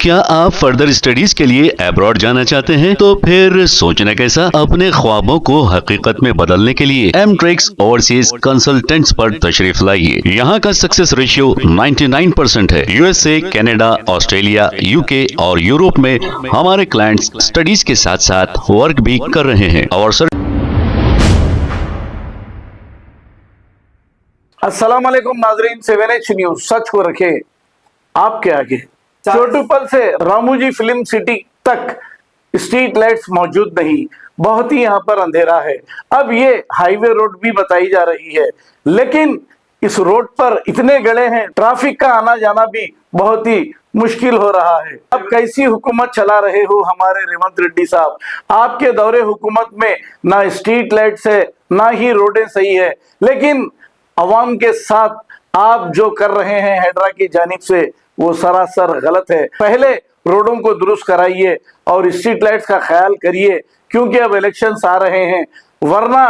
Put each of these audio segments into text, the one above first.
क्या आप further studies के लिए अब्रॉड जाना चाहते हैं? तो फिर सोचना कैसा, अपने ख्वाबों को हकीकत में बदलने के लिए एमट्रिक्स ओवरसीज कंसल्टेंट्स पर तशरीफ लाइए। यहाँ का सक्सेस रेशियो 99% है। यूएसए, कनाडा, ऑस्ट्रेलिया, यूके और यूरोप में हमारे क्लाइंट्स स्टडीज के साथ साथ वर्क भी कर रहे हैं और अस्सलाम वालेकुम नाजरीन, 7H न्यूज सच को रखे आपके आगे। चोटुपल से रामोजी फिल्म सिटी तक स्ट्रीट लाइट्स मौजूद नहीं, बहुत ही यहाँ पर अंधेरा है। अब ये हाईवे रोड भी बताई जा रही है, लेकिन इस रोड पर इतने गड्ढे हैं, ट्रैफिक का आना जाना भी बहुत ही मुश्किल हो रहा है। अब कैसी हुकूमत चला रहे हो हमारे रेवंत रेड्डी साहब? आपके दौरे हुकूमत में ना स्ट्रीट लाइट्स है, ना ही रोडें सही है, लेकिन अवाम के साथ आप जो कर रहे हैं हैड्रा की जानिब से वो सरासर गलत है। पहले रोडों को दुरुस्त कराइए और स्ट्रीट लाइट्स का ख्याल करिए, क्योंकि अब इलेक्शंस आ रहे हैं, वरना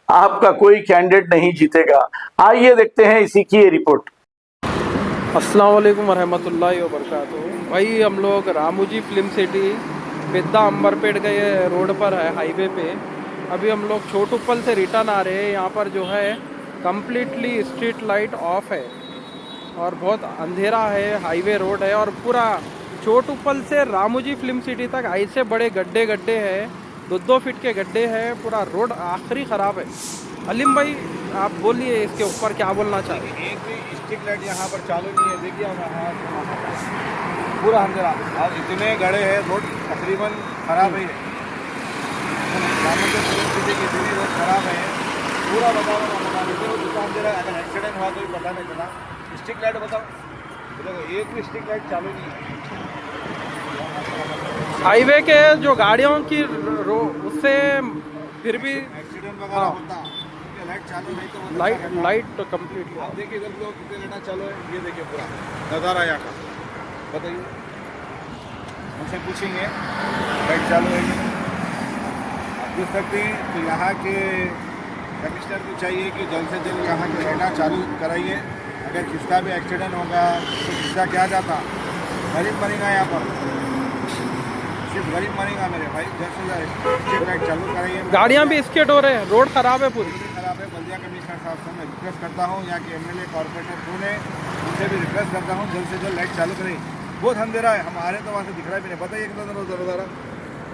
आपका कोई कैंडिडेट नहीं जीतेगा। आइए देखते हैं इसी की ये रिपोर्ट। अस्सलाम वालेकुम रहमतुल्लाहि व बरकातुहू। भाई हम लोग रामोजी फिल्म सिटी पेद्दा अंबरपेट के रोड पर है, हाईवे पे। अभी हम लोग चोटुपल से रिटर्न आ रहे हैं। यहाँ पर जो है कम्प्लीटली स्ट्रीट लाइट ऑफ है और बहुत अंधेरा है, हाईवे रोड है और पूरा चोटुपल से रामोजी फिल्म सिटी तक ऐसे बड़े गड्ढे हैं, 2-2 फीट के गड्ढे हैं, पूरा रोड आखिरी ख़राब है। अलीम भाई आप बोलिए इसके ऊपर क्या बोलना चाहते? एक भी स्ट्रीट लाइट यहाँ पर चालू नहीं है। देखिए पूरा अंधेरा और इतने गड्ढे हैं, रोड तकरीबन ख़राब ही है। रामोजी फिल्म सिटी की इतनी रोड ख़राब है, पूरा बता अंधेरा। अगर एक्सीडेंट हुआ तो भी पता नहीं चला। स्ट्रीट लाइट बताओ, देखो एक भी स्ट्रीट लाइट चालू नहीं है। हाईवे के जो गाड़ियों की उससे फिर भी एक्सीडेंट वगैरह होता, लाइट चालू नहीं तो लाइट तो कम्प्लीट। आप देखिए इधर लोग कितने लाइट चालू है, ये देखिए पूरा नज़ारा यहाँ का। बताइए, उनसे पूछेंगे लाइट चालू है कि आप पूछ सकते हैं। तो यहाँ के कमिश्नर को चाहिए कि जल्द से जल्द यहाँ की लाइट चालू कराइए। अगर किसका भी एक्सीडेंट होगा तो किसका क्या जाता, गरीब मरेगा। यहाँ पर सिर्फ गरीब मरेगा मेरे भाई। जल्द से जल्द स्ट्रीट लाइट चालू कराइए। गाड़ियाँ भी स्केट हो रहे हैं, रोड ख़राब है, पूरी ख़राब है। बल्दिया कमिश्नर साहब से मैं रिक्वेस्ट करता हूँ, यहाँ के MLA कॉर्पोरेटर कौन है उनसे भी रिक्वेस्ट करता हूँ जल्द से जल्द लाइट चालू करें। बहुत अंधेरा है, हमारे तो वहाँ से दिख रहा है भी नहीं। बताइए कितना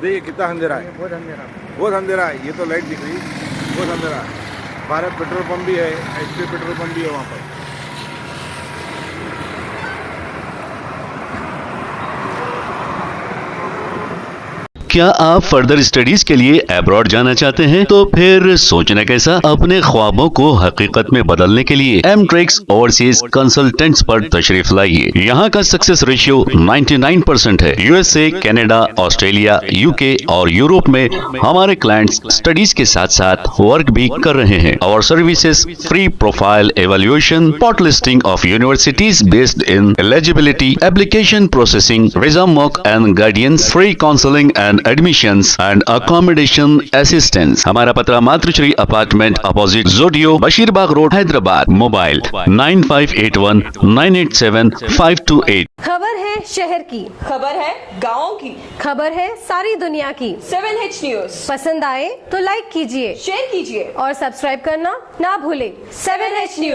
देखिए कितना अंधेरा है, बहुत अंधेरा है। ये तो लाइट दिख रही है, बहुत अंधेरा है। भारत पेट्रोल पंप भी है, HP पेट्रोल पंप भी है वहाँ पर। क्या आप फर्दर स्टडीज के लिए अब्रॉड जाना चाहते हैं? तो फिर सोचना कैसा, अपने ख्वाबों को हकीकत में बदलने के लिए एमट्रिक्स ओवरसीज कंसल्टेंट्स पर तशरीफ लाइए। यहाँ का सक्सेस रेशियो 99% है। यूएसए, कनाडा, ऑस्ट्रेलिया, यूके और यूरोप में हमारे क्लाइंट्स स्टडीज के साथ साथ वर्क भी कर रहे हैं और services free profile evaluation, spot listing of universities based in eligibility, application processing, visa mock and guidance, free counselling and admissions and accommodation assistance. हमारा पता मातृश्री अपार्टमेंट अपोजिट जोडियो, बशीरबाग रोड, हैदराबाद। मोबाइल 9581 987 528। खबर है शहर की, खबर है गाँव की, खबर है सारी दुनिया की। 7H न्यूज पसंद आए तो लाइक कीजिए, शेयर कीजिए और सब्सक्राइब करना ना भूले। 7H news.